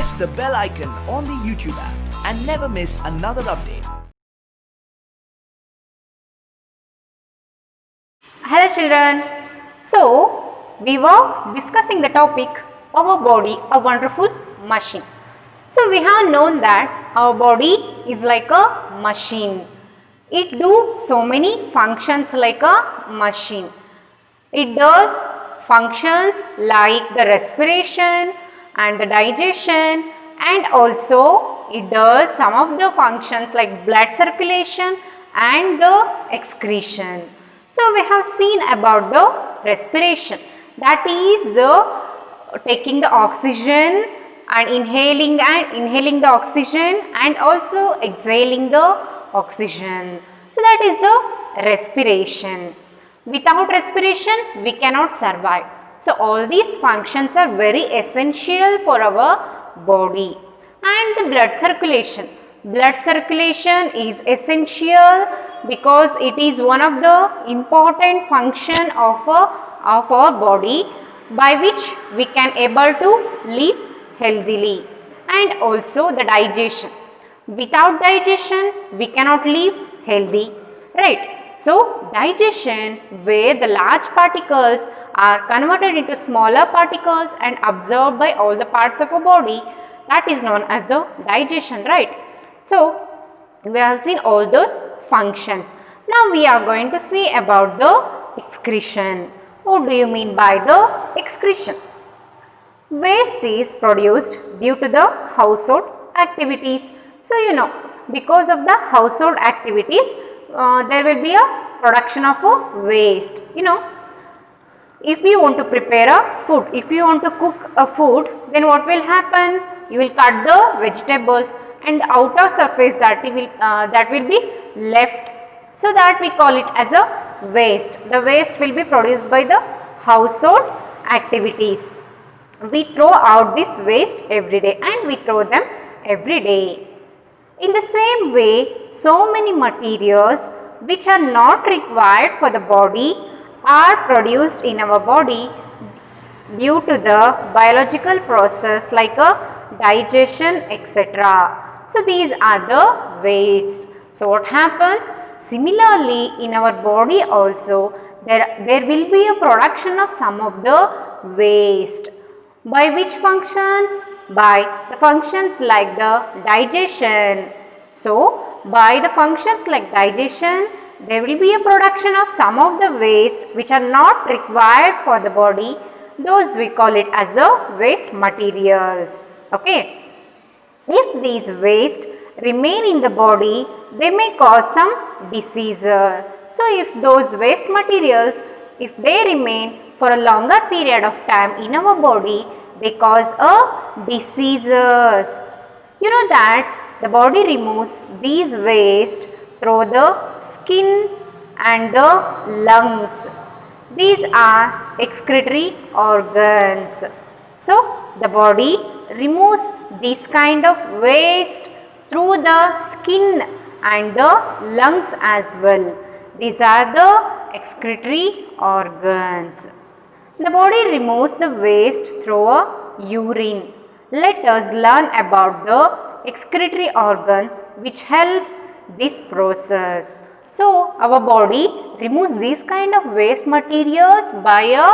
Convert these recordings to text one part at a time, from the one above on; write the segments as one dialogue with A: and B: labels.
A: press the bell icon on the YouTube app and never miss another update.
B: Hello children. So we were discussing the topic our body, a wonderful machine. So we have known that our body is like a machine. It do so many functions like a machine. It does functions like the respiration and the digestion, and also it does some of the functions like blood circulation and the excretion. So we have seen about the respiration, that is the taking the oxygen and inhaling the oxygen and also exhaling the oxygen. So that is the respiration. Without respiration, we cannot survive. So all these functions are very essential for our body. And the blood circulation. Blood circulation is essential because it is one of the important function of our body by which we can able to live healthily. And also the digestion. Without digestion, we cannot live healthy, right? So, digestion, where the large particles are converted into smaller particles and absorbed by all the parts of our body, that is known as the digestion, right? So, we have seen all those functions. Now, we are going to see about the excretion. What do you mean by the excretion? Waste is produced due to the household activities. So, because of the household activities, there will be a production of a waste. If you want to prepare a food, if you want to cook a food, then what will happen? You will cut the vegetables and the outer surface that will be left. So that we call it as a waste. The waste will be produced by the household activities. We throw out this waste every day and we throw them every day. In the same way, so many materials which are not required for the body are produced in our body due to the biological process like a digestion, etc. So these are the waste. So what happens? Similarly, in our body also there will be a production of some of the waste. By which functions? By the functions like the digestion. So, by the functions like digestion, there will be a production of some of the waste which are not required for the body. Those we call it as the waste materials. Okay. If these waste remain in the body, they may cause some disease. So, if those waste materials, if they remain for a longer period of time in our body, they cause a diseases. You know that the body removes these waste through the skin and the lungs. These are excretory organs. So, the body removes this kind of waste through the skin and the lungs as well. These are the excretory organs. The body removes the waste through a urine. Let us learn about the excretory organ which helps this process. So, our body removes these kind of waste materials by a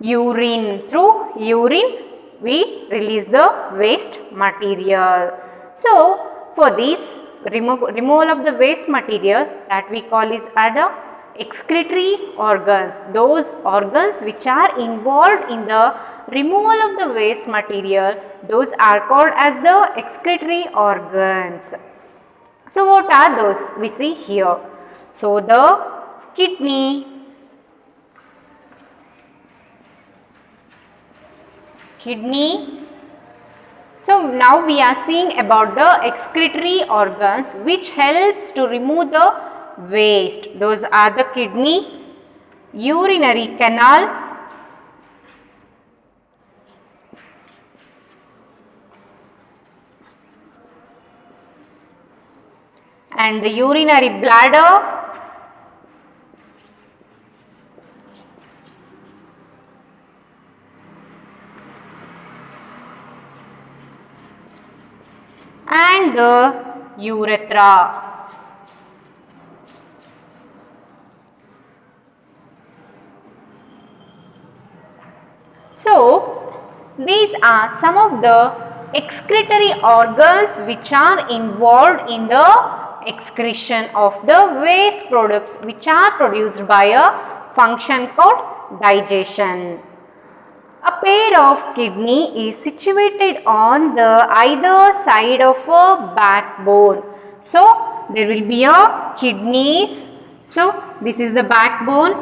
B: urine. Through urine, we release the waste material. So, for this removal of the waste material, that we call is the excretory organs. Those organs which are involved in the removal of the waste material, those are called as the excretory organs. So, what are those? We see here. So, the kidney, So, now we are seeing about the excretory organs which helps to remove the waste. Those are the kidney, urinary canal, and the urinary bladder, the urethra. So, these are some of the excretory organs which are involved in the excretion of the waste products which are produced by a function called digestion. A pair of kidney is situated on the either side of a backbone. So, there will be a kidneys. So, this is the backbone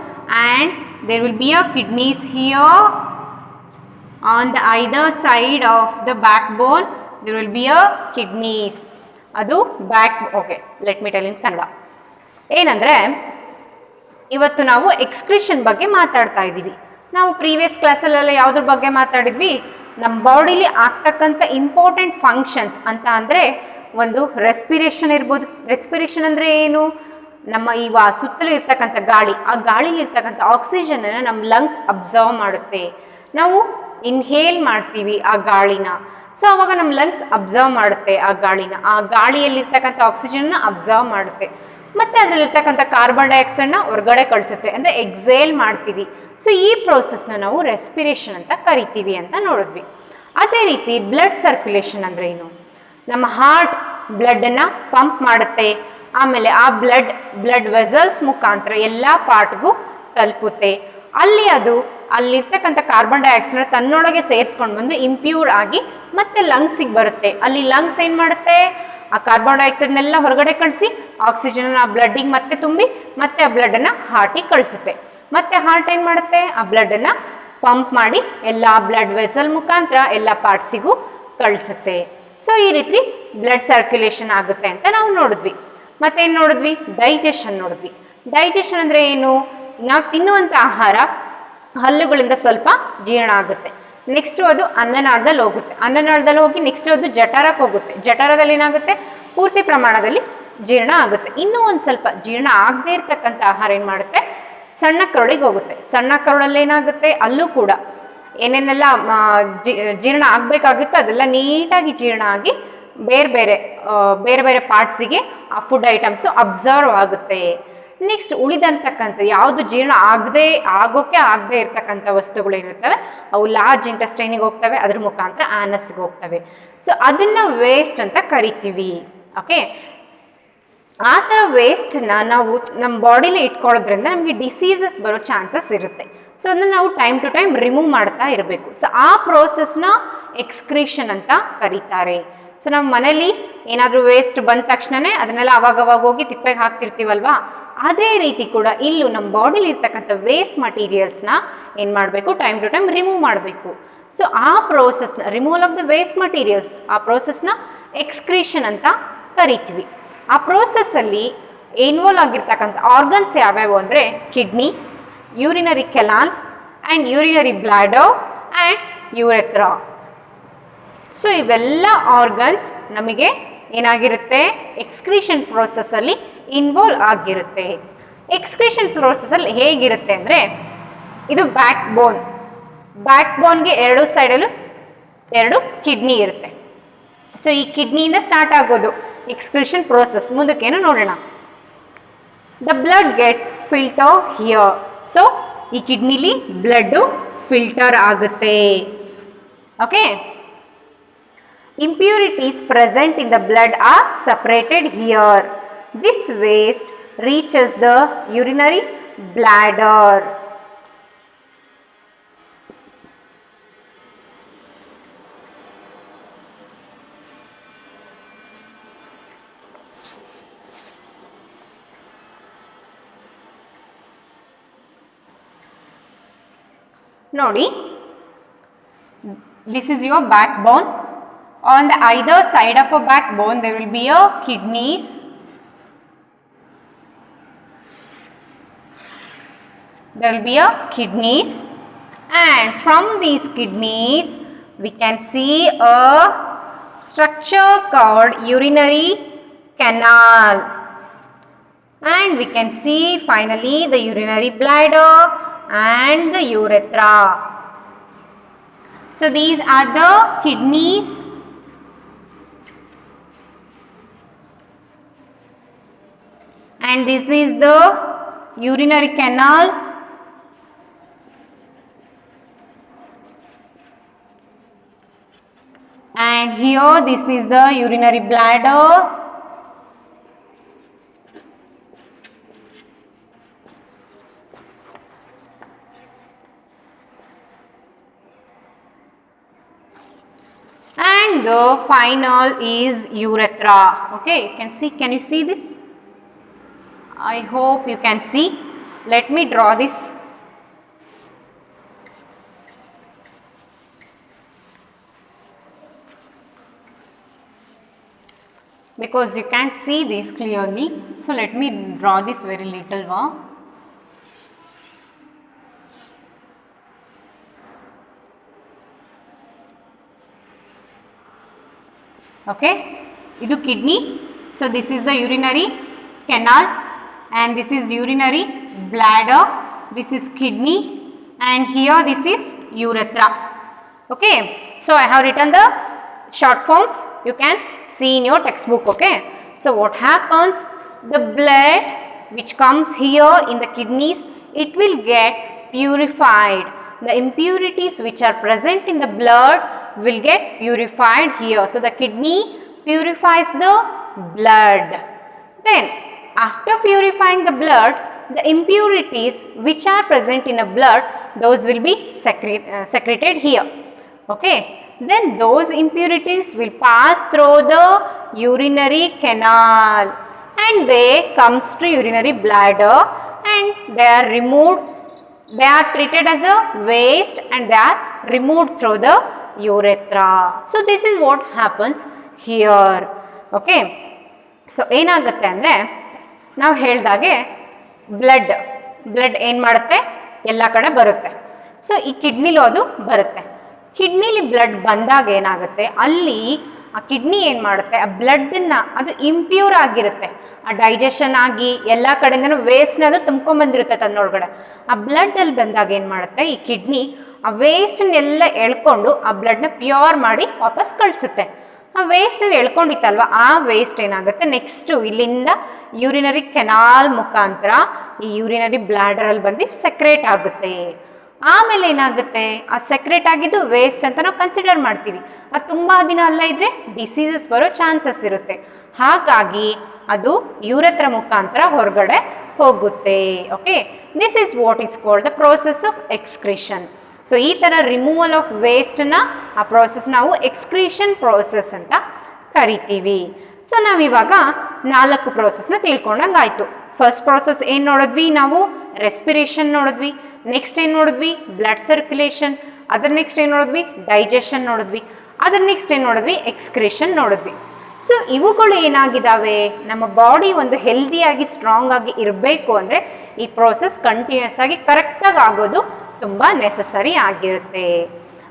B: and there will be a kidneys here. On the either side of the backbone there will be a kidneys. ಅದು back. Okay, let me tell in Kannada. ಏನಂದರೆ ಇವತ್ತು ನಾವು excretion ಬಗ್ಗೆ ಮಾತಾಡ್ತಾ ಇದ್ದೀವಿ. ನಾವು previous ಕ್ಲಾಸಲ್ಲೆಲ್ಲ ಯಾವುದ್ರ ಬಗ್ಗೆ ಮಾತಾಡಿದ್ವಿ? ನಮ್ಮ ಬಾಡಿಲಿ ಆಗ್ತಕ್ಕಂಥ ಇಂಪಾರ್ಟೆಂಟ್ ಫಂಕ್ಷನ್ಸ್ ಅಂತ ಅಂದರೆ ಒಂದು ರೆಸ್ಪಿರೇಷನ್ ಇರ್ಬೋದು. ರೆಸ್ಪಿರೇಷನ್ ಅಂದರೆ ಏನು? ನಮ್ಮ ಸುತ್ತಲೂ ಇರ್ತಕ್ಕಂಥ ಗಾಳಿ, ಆ ಗಾಳಿಲಿ ಇರ್ತಕ್ಕಂಥ ಆಕ್ಸಿಜನನ್ನು ನಮ್ಮ ಲಂಗ್ಸ್ ಅಬ್ಸರ್ವ್ ಮಾಡುತ್ತೆ. ನಾವು ಇನ್ಹೇಲ್ ಮಾಡ್ತೀವಿ ಆ ಗಾಳಿನ. ಸೊ ಅವಾಗ ನಮ್ಮ ಲಂಗ್ಸ್ ಅಬ್ಸರ್ವ್ ಮಾಡುತ್ತೆ ಆ ಗಾಳಿನ. ಆ ಗಾಳಿಯಲ್ಲಿರ್ತಕ್ಕಂಥ ಆಕ್ಸಿಜನ್ನ ಅಬ್ಸರ್ವ್ ಮಾಡುತ್ತೆ. ಮತ್ತು ಅದರಲ್ಲಿರ್ತಕ್ಕಂಥ ಕಾರ್ಬನ್ ಡೈಆಕ್ಸೈಡ್ನ ಹೊರಗಡೆ ಕಳಿಸುತ್ತೆ, ಅಂದರೆ ಎಕ್ಸೇಲ್ ಮಾಡ್ತೀವಿ. ಸೊ ಈ ಪ್ರೋಸೆಸ್ನ ನಾವು ರೆಸ್ಪಿರೇಷನ್ ಅಂತ ಕರಿತೀವಿ ಅಂತ ನೋಡಿದ್ವಿ. ಅದೇ ರೀತಿ ಬ್ಲಡ್ ಸರ್ಕ್ಯುಲೇಷನ್ ಅಂದರೆ ಏನು? ನಮ್ಮ ಹಾರ್ಟ್ ಬ್ಲಡ್ಡನ್ನು ಪಂಪ್ ಮಾಡುತ್ತೆ. ಆಮೇಲೆ ಆ ಬ್ಲಡ್ ವೆಸಲ್ಸ್ ಮುಖಾಂತರ ಎಲ್ಲ ಪಾರ್ಟ್ಗೂ ತಲುಪುತ್ತೆ. ಅಲ್ಲಿ ಅಲ್ಲಿರ್ತಕ್ಕಂಥ ಕಾರ್ಬನ್ ಡೈಆಕ್ಸೈಡ್ ತನ್ನೊಳಗೆ ಸೇರಿಸ್ಕೊಂಡು ಬಂದು ಇಂಪ್ಯೂರ್ ಆಗಿ ಮತ್ತೆ ಲಂಗ್ಸಿಗೆ ಬರುತ್ತೆ. ಅಲ್ಲಿ ಲಂಗ್ಸ್ ಏನು ಮಾಡುತ್ತೆ? ಆ ಕಾರ್ಬನ್ ಡೈಆಕ್ಸೈಡ್ನೆಲ್ಲ ಹೊರಗಡೆ ಕಳಿಸಿ ಆಕ್ಸಿಜನ್ ಆ ಬ್ಲಡ್ಡಿಗೆ ಮತ್ತೆ ತುಂಬಿ ಮತ್ತೆ ಆ ಬ್ಲಡ್ಡನ್ನು ಹಾರ್ಟಿಗೆ ಕಳಿಸುತ್ತೆ. ಮತ್ತೆ ಹಾರ್ಟ್ ಏನು ಮಾಡುತ್ತೆ? ಆ ಬ್ಲಡ್ಡನ್ನು ಪಂಪ್ ಮಾಡಿ ಎಲ್ಲ ಬ್ಲಡ್ ವೆಸಲ್ ಮುಖಾಂತರ ಎಲ್ಲ ಪಾರ್ಟ್ಸಿಗೂ ಕಳಿಸುತ್ತೆ. ಸೊ ಈ ರೀತಿ ಬ್ಲಡ್ ಸರ್ಕ್ಯುಲೇಷನ್ ಆಗುತ್ತೆ ಅಂತ ನಾವು ನೋಡಿದ್ವಿ. ಮತ್ತೇನು ನೋಡಿದ್ವಿ? ಡೈಜೆಷನ್ ನೋಡಿದ್ವಿ. ಡೈಜೆಷನ್ ಅಂದರೆ ಏನು? ನಾವು ತಿನ್ನುವಂಥ ಆಹಾರ ಹಲ್ಲುಗಳಿಂದ ಸ್ವಲ್ಪ ಜೀರ್ಣ ಆಗುತ್ತೆ. ನೆಕ್ಸ್ಟು ಅದು ಅನ್ನನಾಳದಲ್ಲಿ ಹೋಗುತ್ತೆ. ಅನ್ನನಾಳದಲ್ಲಿ ಹೋಗಿ ನೆಕ್ಸ್ಟ್ ಅದು ಜಠರಕ್ಕೆ ಹೋಗುತ್ತೆ. ಜಠರದಲ್ಲಿ ಏನಾಗುತ್ತೆ? ಪೂರ್ತಿ ಪ್ರಮಾಣದಲ್ಲಿ ಜೀರ್ಣ ಆಗುತ್ತೆ. ಇನ್ನೂ ಒಂದು ಸ್ವಲ್ಪ ಜೀರ್ಣ ಆಗದೇ ಇರ್ತಕ್ಕಂಥ ಆಹಾರ ಏನು ಮಾಡುತ್ತೆ? ಸಣ್ಣ ಕರುಳಿಗೆ ಹೋಗುತ್ತೆ. ಸಣ್ಣ ಕರುಳಲ್ಲಿ ಏನಾಗುತ್ತೆ? ಅಲ್ಲೂ ಕೂಡ ಏನೇನೆಲ್ಲ ಜೀರ್ಣ ಆಗಬೇಕಾಗುತ್ತೋ ಅದೆಲ್ಲ ನೀಟಾಗಿ ಜೀರ್ಣ ಆಗಿ ಬೇರೆ ಬೇರೆ ಪಾರ್ಟ್ಸಿಗೆ ಆ ಫುಡ್ ಐಟಮ್ಸು ಅಬ್ಸರ್ವ್ ಆಗುತ್ತೆ. ನೆಕ್ಸ್ಟ್ ಉಳಿದಂತಕ್ಕಂಥ ಯಾವುದು ಜೀರ್ಣ ಆಗೋಕ್ಕೆ ಆಗದೆ ಇರ್ತಕ್ಕಂಥ ವಸ್ತುಗಳೇನಿರ್ತವೆ ಅವು ಲಾರ್ಜ್ ಇಂಟೆಸ್ಟೈನಿಗೆ ಹೋಗ್ತವೆ, ಅದ್ರ ಮುಖಾಂತರ ಆನಸ್ಗೆ ಹೋಗ್ತವೆ. ಸೊ ಅದನ್ನು ವೇಸ್ಟ್ ಅಂತ ಕರಿತೀವಿ. ಓಕೆ, ಆ ಥರ ವೇಸ್ಟನ್ನ ನಾವು ನಮ್ಮ ಬಾಡಿಲಿ ಇಟ್ಕೊಳ್ಳೋದ್ರಿಂದ ನಮಗೆ ಡಿಸೀಸಸ್ ಬರೋ ಚಾನ್ಸಸ್ ಇರುತ್ತೆ. ಸೊ ಅದನ್ನು ನಾವು ಟೈಮ್ ಟು ಟೈಮ್ ರಿಮೂವ್ ಮಾಡ್ತಾ ಇರಬೇಕು. ಸೊ ಆ ಪ್ರೋಸೆಸ್ನ ಎಕ್ಸ್ಕ್ರೀಷನ್ ಅಂತ ಕರೀತಾರೆ. ಸೊ ನಮ್ಮ ಮನೇಲಿ ಏನಾದರೂ ವೇಸ್ಟ್ ಬಂದ ತಕ್ಷಣವೇ ಅದನ್ನೆಲ್ಲ ಅವಾಗವಾಗ ಹೋಗಿ ತಿಪ್ಪೆಗೆ ಹಾಕ್ತಿರ್ತೀವಲ್ವಾ, ಅದೇ ರೀತಿ ಕೂಡ ಇಲ್ಲೂ ನಮ್ಮ ಬಾಡಿಲಿ ಇರ್ತಕ್ಕಂಥ ವೇಸ್ಟ್ ಮಟೀರಿಯಲ್ಸ್ನ ಏನು ಮಾಡಬೇಕು? ಟೈಮ್ ಟು ಟೈಮ್ ರಿಮೂವ್ ಮಾಡಬೇಕು. ಸೊ ಆ ಪ್ರೋಸೆಸ್ನ removal of the waste materials, ಆ ಪ್ರೋಸೆಸ್ನ ಎಕ್ಸ್ಕ್ರೀಷನ್ ಅಂತ ಕರಿತೀವಿ. ಆ ಪ್ರೋಸೆಸ್ಸಲ್ಲಿ ಇನ್ವಾಲ್ವ್ ಆಗಿರ್ತಕ್ಕಂಥ ಆರ್ಗನ್ಸ್ ಯಾವ್ಯಾವು ಅಂದರೆ kidney, urinary canal and urinary bladder and urethra. So ಇವೆಲ್ಲ ಆರ್ಗನ್ಸ್ ನಮಗೆ ಏನಾಗಿರುತ್ತೆ? ಎಕ್ಸ್ಕ್ರೀಷನ್ ಪ್ರೋಸೆಸ್ಸಲ್ಲಿ ಇನ್ವಾಲ್ವ್ ಆಗಿರುತ್ತೆ. ಎಕ್ಸ್ಕ್ರೀಷನ್ ಪ್ರೋಸೆಸ್ಸಲ್ಲಿ ಹೇಗಿರುತ್ತೆ ಅಂದರೆ ಇದು ಬ್ಯಾಕ್ ಬೋನ್ಗೆ ಎರಡು ಸೈಡಲ್ಲೂ ಎರಡು ಕಿಡ್ನಿ ಇರುತ್ತೆ. ಸೊ ಈ ಕಿಡ್ನಿಯಿಂದ ಸ್ಟಾರ್ಟ್ ಆಗೋದು ಎಕ್ಸ್ಕ್ರೀಷನ್ ಪ್ರೋಸೆಸ್. ಮುಂದಕ್ಕೇನು ನೋಡೋಣ. The blood gets filter here. So ಈ ಕಿಡ್ನಿಲಿ ಬ್ಲಡ್ಡು ಫಿಲ್ಟರ್ ಆಗುತ್ತೆ. Okay, impurities present in the blood are separated here. This waste reaches the urinary bladder. Nodi, this is your backbone. On the either side of a backbone there will be a kidneys, and from these kidneys we can see a structure called urinary canal, and we can see finally the urinary bladder and the urethra. So these are the kidneys and this is the urinary canal, and here this is the urinary bladder, and the final is urethra. Okay, can you see this? I hope you can see. Let me draw this. Because you can't see this clearly, so let me draw this very little one. Okay, idu kidney. So this is the urinary canal, and this is urinary bladder, this is kidney, and here this is urethra. Okay, so I have written the short forms, you can see in your textbook. Okay, so what happens, the blood which comes here in the kidneys, it will get purified. The impurities which are present in the blood will get purified here. So the kidney purifies the blood. Then after purifying the blood, the impurities which are present in a blood, those will be secreted here. Okay, then those impurities will pass through the urinary canal and they comes to urinary bladder, and they are removed. They are treated as a waste and they are removed through the urethra. So this is what happens here. Okay, so ಏನಾಗುತ್ತೆ ಅಂದರೆ ನಾವು ಹೇಳ್ದಾಗೆ blood ಏನು ಮಾಡುತ್ತೆ, ಎಲ್ಲ ಕಡೆ ಬರುತ್ತೆ. So ಈ ಕಿಡ್ನಿಲೂ ಅದು ಬರುತ್ತೆ. ಕಿಡ್ನಿಲಿ ಬ್ಲಡ್ ಬಂದಾಗ ಏನಾಗುತ್ತೆ, ಅಲ್ಲಿ ಆ ಕಿಡ್ನಿ ಏನು ಮಾಡುತ್ತೆ, ಆ ಬ್ಲಡ್ಡನ್ನು ಅದು ಇಂಪ್ಯೂರ್ ಆಗಿರುತ್ತೆ, ಆ ಡೈಜೆಷನ್ ಆಗಿ ಎಲ್ಲ ಕಡೆಯಿಂದನೂ ವೇಸ್ಟ್ನ ಅದು ತುಂಬ್ಕೊಂಡ್ಬಂದಿರುತ್ತೆ ತನ್ನೊಳಗಡೆ. ಆ ಬ್ಲಡ್ಡಲ್ಲಿ ಬಂದಾಗ ಏನು ಮಾಡುತ್ತೆ, ಈ ಕಿಡ್ನಿ ಆ ವೇಸ್ಟನ್ನೆಲ್ಲ ಎಳ್ಕೊಂಡು ಆ ಬ್ಲಡ್ನ ಪ್ಯೂರ್ ಮಾಡಿ ವಾಪಸ್ ಕಳಿಸುತ್ತೆ. ಆ ವೇಸ್ಟಲ್ಲಿ ಎಳ್ಕೊಂಡಿತ್ತಲ್ವ, ಆ ವೇಸ್ಟ್ ಏನಾಗುತ್ತೆ, ನೆಕ್ಸ್ಟು ಇಲ್ಲಿಂದ ಯೂರಿನರಿ ಕೆನಾಲ್ ಮುಖಾಂತರ ಈ ಯೂರಿನರಿ ಬ್ಲ್ಯಾಡರಲ್ಲಿ ಬಂದು ಸೆಕ್ರೇಟ್ ಆಗುತ್ತೆ. ಆಮೇಲೆ ಏನಾಗುತ್ತೆ, ಆ ಸೆಕ್ರೇಟ್ ಆಗಿದ್ದು ವೇಸ್ಟ್ ಅಂತ ನಾವು ಕನ್ಸಿಡರ್ ಮಾಡ್ತೀವಿ. ಅದು ತುಂಬ ದಿನ ಅಲ್ಲ ಇದ್ರೆ ಡಿಸೀಸಸ್ ಬರೋ ಚಾನ್ಸಸ್ ಇರುತ್ತೆ. ಹಾಗಾಗಿ ಅದು ಯೂರೆತ್ರ ಮುಖಾಂತರ ಹೊರಗಡೆ ಹೋಗುತ್ತೆ. Okay, this is what is called the process of excretion. So ಈ ಥರ ರಿಮೂವಲ್ ಆಫ್ ವೇಸ್ಟ್ನ ಆ ಪ್ರೋಸೆಸ್ ನಾವು ಎಕ್ಸ್ಕ್ರೀಷನ್ ಪ್ರೋಸೆಸ್ ಅಂತ ಕರಿತೀವಿ. ಸೊ ನಾವಿವಾಗ 4 ಪ್ರೋಸೆಸ್ನ ತಿಳ್ಕೊಂಡಂಗೆ ಆಯಿತು. ಫಸ್ಟ್ ಪ್ರೋಸೆಸ್ ಏನು ನೋಡಿದ್ವಿ ನಾವು, ರೆಸ್ಪಿರೇಷನ್ ನೋಡಿದ್ವಿ. ನೆಕ್ಸ್ಟ್ ಏನು ನೋಡಿದ್ವಿ, ಬ್ಲಡ್ ಸರ್ಕ್ಯುಲೇಷನ್. ಅದ್ರ ನೆಕ್ಸ್ಟ್ ಏನು ನೋಡಿದ್ವಿ, ಡೈಜೆಷನ್ ನೋಡಿದ್ವಿ. ಅದ್ರ ನೆಕ್ಸ್ಟ್ ಏನು ನೋಡಿದ್ವಿ, ಎಕ್ಸ್ಕ್ರೀಷನ್ ನೋಡಿದ್ವಿ. ಸೊ ಇವುಗಳು ಏನಾಗಿದ್ದಾವೆ, ನಮ್ಮ ಬಾಡಿ ಒಂದು ಹೆಲ್ದಿಯಾಗಿ ಸ್ಟ್ರಾಂಗ್ ಆಗಿ ಇರಬೇಕು ಅಂದರೆ ಈ ಪ್ರೋಸೆಸ್ ಕಂಟಿನ್ಯೂಸ್ ಆಗಿ ಕರೆಕ್ಟಾಗಿ ಆಗೋದು ತುಂಬ ನೆಸಸರಿ ಆಗಿರುತ್ತೆ.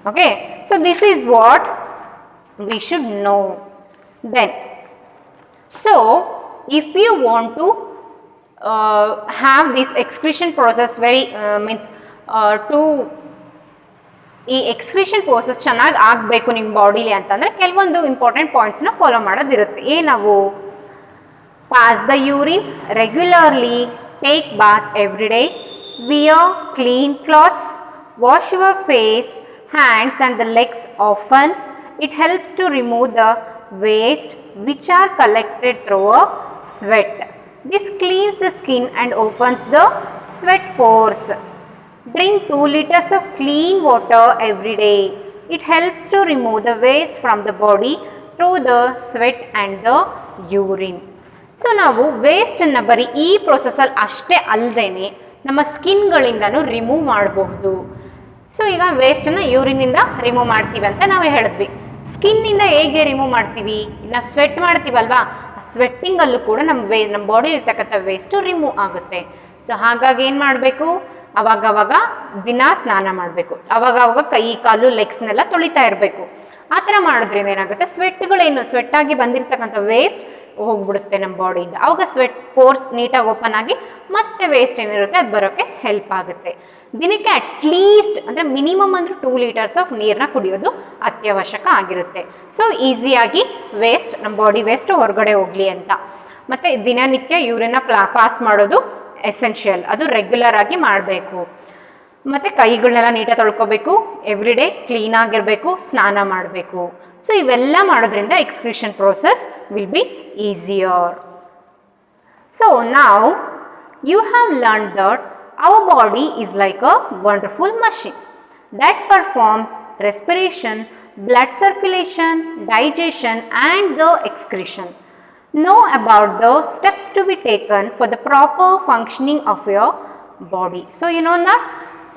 B: Okay, so this is what we should know. Then so if you want to have this excretion process very means to ಈ ಎಕ್ಸ್ಕ್ರೀಷನ್ ಪ್ರೋಸೆಸ್ ಚೆನ್ನಾಗಿ ಆಗಬೇಕು ನಿಮ್ಮ ಬಾಡಿಲಿ ಅಂತಂದರೆ ಕೆಲವೊಂದು ಇಂಪಾರ್ಟೆಂಟ್ ಪಾಯಿಂಟ್ಸ್ನ ಫಾಲೋ ಮಾಡೋದಿರುತ್ತೆ. ಏನವು, pass the urine regularly, take bath every day, wear clean clothes, wash your face, hands and the legs often. It helps to remove the waste which are collected through a sweat. This cleans the skin and opens the sweat pores. Drink 2 liters of clean water every day. It helps to remove the waste from the body through the sweat and the urine. So ನಾವು ವೇಸ್ಟನ್ನು ಬರೀ ಈ ಪ್ರೊಸೆಸಲ್ಲಿ ಅಷ್ಟೇ ಅಲ್ಲದೇ ನಮ್ಮ ಸ್ಕಿನ್ಗಳಿಂದನೂ remove ಮಾಡಬಹುದು. So ಈಗ ವೇಸ್ಟನ್ನು ಯೂರಿನಿಂದ remove ಮಾಡ್ತೀವಿ ಅಂತ ನಾವು ಹೇಳಿದ್ವಿ. ಸ್ಕಿನ್ನಿಂದ ಹೇಗೆ ರಿಮೂವ್ ಮಾಡ್ತೀವಿ, ನಾವು ಸ್ವೆಟ್ ಮಾಡ್ತೀವಲ್ವಾ, ಸ್ವೆಟ್ಟಿಂಗಲ್ಲೂ ಕೂಡ ನಮ್ಮ ಬಾಡಿ ಇರ್ತಕ್ಕಂಥ ವೇಸ್ಟು ರಿಮೂವ್ ಆಗುತ್ತೆ. ಸೊ ಹಾಗಾಗಿ ಏನು ಮಾಡಬೇಕು, ಅವಾಗವಾಗ ದಿನ ಸ್ನಾನ ಮಾಡಬೇಕು, ಅವಾಗವಾಗ ಕೈ ಕಾಲು ಲೆಗ್ಸ್ನೆಲ್ಲ ತೊಳಿತಾ ಇರಬೇಕು. ಆ ಥರ ಮಾಡೋದ್ರಿಂದ ಏನಾಗುತ್ತೆ, ಸ್ವೆಟ್ಟಾಗಿ ಬಂದಿರತಕ್ಕಂಥ ವೇಸ್ಟ್ ಹೋಗ್ಬಿಡುತ್ತೆ ನಮ್ಮ ಬಾಡಿಯಿಂದ. ಆವಾಗ ಸ್ವೆಟ್ ಪೋರ್ಸ್ ನೀಟಾಗಿ ಓಪನ್ ಆಗಿ ಮತ್ತೆ ವೇಸ್ಟ್ ಏನಿರುತ್ತೆ ಅದು ಬರೋಕ್ಕೆ ಹೆಲ್ಪ್ ಆಗುತ್ತೆ. ದಿನಕ್ಕೆ ಅಟ್ಲೀಸ್ಟ್ ಅಂದರೆ ಮಿನಿಮಮ್ ಅಂದರೆ 2 ಲೀಟರ್ಸ್ ಆಫ್ ನೀರನ್ನ ಕುಡಿಯೋದು ಅತ್ಯವಶ್ಯಕ ಆಗಿರುತ್ತೆ. ಸೊ ಈಸಿಯಾಗಿ ವೇಸ್ಟ್, ನಮ್ಮ ಬಾಡಿ ವೇಸ್ಟ್ ಹೊರಗಡೆ ಹೋಗಲಿ ಅಂತ. ಮತ್ತು ದಿನನಿತ್ಯ ಯೂರಿನ್ನ ಪಾಸ್ ಮಾಡೋದು ಎಸೆನ್ಷಿಯಲ್, ಅದು ರೆಗ್ಯುಲರ್ ಆಗಿ ಮಾಡಬೇಕು. ಮತ್ತು ಕೈಗಳನ್ನೆಲ್ಲ ನೀಟಾಗಿ ತೊಳ್ಕೊಬೇಕು, ಎವ್ರಿ ಡೇ ಕ್ಲೀನಾಗಿರಬೇಕು, ಸ್ನಾನ ಮಾಡಬೇಕು. ಸೊ ಇವೆಲ್ಲ ಮಾಡೋದ್ರಿಂದ excretion process will be easier. So now you have learned that our body is like a wonderful machine that performs respiration, blood circulation, digestion and the excretion. Know about the steps to be taken for the proper functioning of your body. So you know that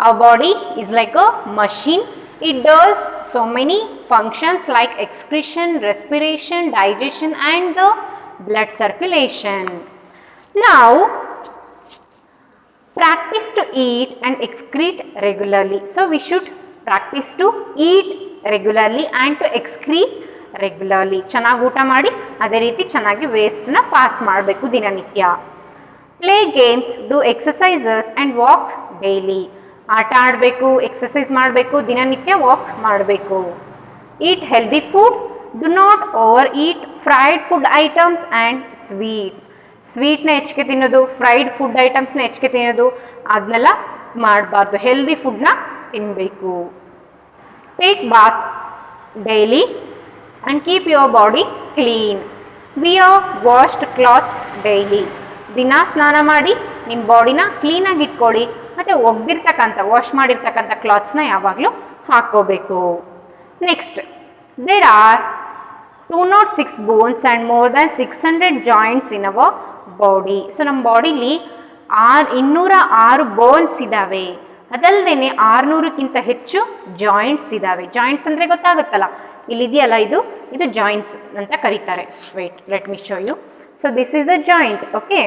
B: our body is like a machine. It does so many functions like excretion, respiration, digestion and the blood circulation. Now practice to eat and excrete regularly. So we should practice to eat regularly and to excrete regularly. ಚೆನ್ನಾಗಿ ಊಟ ಮಾಡಿ ಅದೇ ರೀತಿ ಚೆನ್ನಾಗಿ ವೇಸ್ಟ್ನ pass ಮಾಡಬೇಕು ದಿನನಿತ್ಯ. Play games, do exercises and walk daily. ಆಟ ಆಡಬೇಕು, ಎಕ್ಸಸೈಸ್ ಮಾಡಬೇಕು, ದಿನನಿತ್ಯ ವಾಕ್ ಮಾಡಬೇಕು. Eat healthy food, do not overeat fried food items and sweet. ಸ್ವೀಟ್ನ ಹೆಚ್ಚಿಗೆ ತಿನ್ನೋದು, ಫ್ರೈಡ್ ಫುಡ್ ಐಟಮ್ಸ್ನ ಹೆಚ್ಚಿಗೆ ತಿನ್ನೋದು ಅದನ್ನೆಲ್ಲ ಮಾಡಬಾರ್ದು. ಹೆಲ್ದಿ ಫುಡ್ನ ತಿನ್ನಬೇಕು. Take bath daily and keep your body clean. Wear washed cloth daily. ದಿನ ಸ್ನಾನ ಮಾಡಿ ನಿಮ್ಮ ಬಾಡಿನ ಕ್ಲೀನಾಗಿ ಇಟ್ಕೊಳ್ಳಿ ಮತ್ತು ಒಗ್ದಿರ್ತಕ್ಕಂಥ ವಾಶ್ ಮಾಡಿರ್ತಕ್ಕಂಥ ಕ್ಲಾತ್ಸ್ನ ಯಾವಾಗಲೂ ಹಾಕ್ಕೋಬೇಕು. Next, there are 206 bones and more than 600 joints in our body. So ನಮ್ಮ ಬಾಡಿಲಿ 206 ಬೋನ್ಸ್ ಇದ್ದಾವೆ. ಅದಲ್ಲದೆ 600ಕ್ಕಿಂತ ಹೆಚ್ಚು ಜಾಯಿಂಟ್ಸ್ ಇದ್ದಾವೆ. ಜಾಯಿಂಟ್ಸ್ ಅಂದರೆ ಗೊತ್ತಾಗುತ್ತಲ್ಲ, ಇಲ್ಲಿದೆಯಲ್ಲ ಇದು ಜಾಯಿಂಟ್ಸ್ ಅಂತ ಕರೀತಾರೆ. Wait, let me show you. So this is the joint. Okay,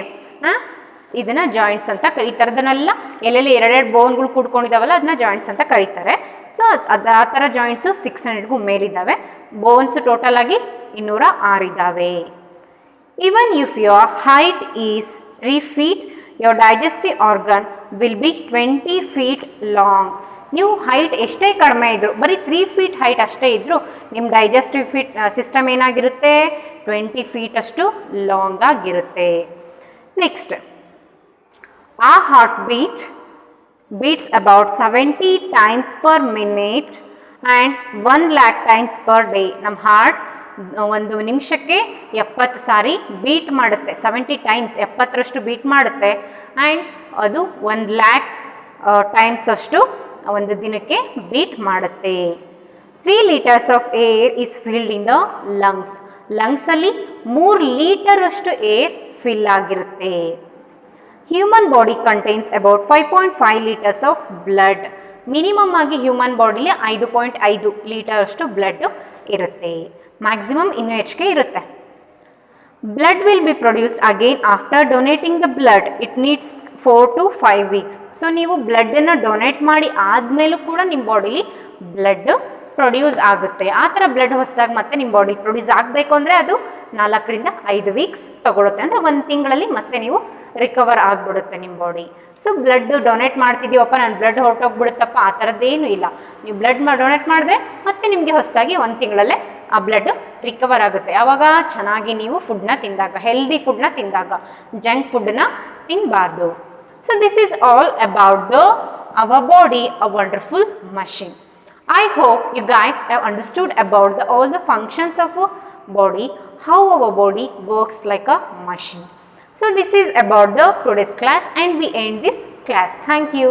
B: ಇದನ್ನು ಜಾಯಿಂಟ್ಸ್ ಅಂತ ಕರೀತಾರೆ. ಅದನ್ನೆಲ್ಲ ಎಲ್ಲೆಲ್ಲಿ ಎರಡೆರಡು ಬೋನ್ಗಳು ಕೂಡ್ಕೊಂಡಿದ್ದಾವಲ್ಲ ಅದನ್ನ ಜಾಯಿಂಟ್ಸ್ ಅಂತ ಕರೀತಾರೆ. ಸೊ ಆ ಥರ ಜಾಯಿಂಟ್ಸು 600ಗೂ ಮೇಲಿದ್ದಾವೆ. ಬೋನ್ಸ್ ಟೋಟಲ್ ಆಗಿ 206 ಇದ್ದಾವೆ. Even if your height is 3 feet, your digestive organ will be 20 feet long. ನೀವು ಹೈಟ್ ಎಷ್ಟೇ ಕಡಿಮೆ ಇದ್ದರೂ, ಬರೀ 3 feet ಹೈಟ್ ಅಷ್ಟೇ ಇದ್ದರೂ ನಿಮ್ಮ ಡೈಜೆಸ್ಟಿವ್ ಸಿಸ್ಟಮ್ ಏನಾಗಿರುತ್ತೆ, 20 feet ಅಷ್ಟು ಲಾಂಗ್ ಆಗಿರುತ್ತೆ. Next, our heartbeat beats about 70 times per minute and 1 lakh times per day. ನಮ್ಮ ಹಾರ್ಟ್ ಒಂದು ನಿಮಿಷಕ್ಕೆ 70 ಸಾರಿ ಬೀಟ್ ಮಾಡುತ್ತೆ. 70 ಟೈಮ್ಸ್ 70ರಷ್ಟು ಬೀಟ್ ಮಾಡುತ್ತೆ. ಆ್ಯಂಡ್ ಅದು 1 lakh ಟೈಮ್ಸ್ ಅಷ್ಟು ಒಂದು ದಿನಕ್ಕೆ ಬೀಟ್ ಮಾಡುತ್ತೆ. 3 liters of air is filled in the lungs. ಲಂಗ್ಸಲ್ಲಿ 3 ಲೀಟರಷ್ಟು ಏರ್ ಫಿಲ್ ಆಗಿರುತ್ತೆ. Human body contains about 5.5 liters of blood. Minimum ಆಗಿ ಹ್ಯೂಮನ್ ಬಾಡಿಲಿ 5.5 ಲೀಟರ್ ಅಷ್ಟು ಬ್ಲಡ್ ಇರುತ್ತೆ. ಮ್ಯಾಕ್ಸಿಮಮ್ ಇನ್ನೂ ಹೆಚ್ಚಿಗೆ ಇರುತ್ತೆ. Blood will be produced again after donating the blood. It needs 4 to 5 weeks. So ನೀವು ಬ್ಲಡ್ಡನ್ನು ಡೊನೇಟ್ ಮಾಡಿ ಆದಮೇಲೂ ಕೂಡ ನಿಮ್ಮ ಬಾಡಿಲಿ ಬ್ಲಡ್ ಪ್ರೊಡ್ಯೂಸ್ ಆಗುತ್ತೆ. ಆ ಥರ ಬ್ಲಡ್ ಹೊಸದಾಗಿ ಮತ್ತೆ ನಿಮ್ಮ ಬಾಡಿ ಪ್ರೊಡ್ಯೂಸ್ ಆಗಬೇಕು ಅಂದರೆ ಅದು 4 ರಿಂದ 5 weeks ತಗೊಳುತ್ತೆ. ಅಂದರೆ 1 ತಿಂಗಳಲ್ಲಿ ಮತ್ತೆ ನೀವು ರಿಕವರ್ ಆಗಿಬಿಡುತ್ತೆ ನಿಮ್ಮ ಬಾಡಿ. ಸೊ ಬ್ಲಡ್ ಡೊನೇಟ್ ಮಾಡ್ತಿದ್ದೀವಪ್ಪ, ನಾನು ಬ್ಲಡ್ ಹೊರಟೋಗ್ಬಿಡುತ್ತಪ್ಪ, ಆ ಥರದ್ದೇನೂ ಇಲ್ಲ. ನೀವು ಬ್ಲಡ್ ಡೊನೇಟ್ ಮಾಡಿದ್ರೆ ಮತ್ತೆ ನಿಮಗೆ ಹೊಸದಾಗಿ 1 ತಿಂಗಳಲ್ಲೇ ಆ ಬ್ಲಡ್ ರಿಕವರ್ ಆಗುತ್ತೆ. ಆವಾಗ ಚೆನ್ನಾಗಿ ನೀವು ಫುಡ್ನ ತಿಂದಾಗ, ಹೆಲ್ದಿ ಫುಡ್ನ ತಿಂದಾಗ, ಜಂಕ್ ಫುಡ್ನ ತಿನ್ನಬಾರ್ದು. So this is all about the our body, a wonderful machine. I hope you guys have understood about all the functions of our body, how our body works like a machine. So this is about the today's class and we end this class. Thank you.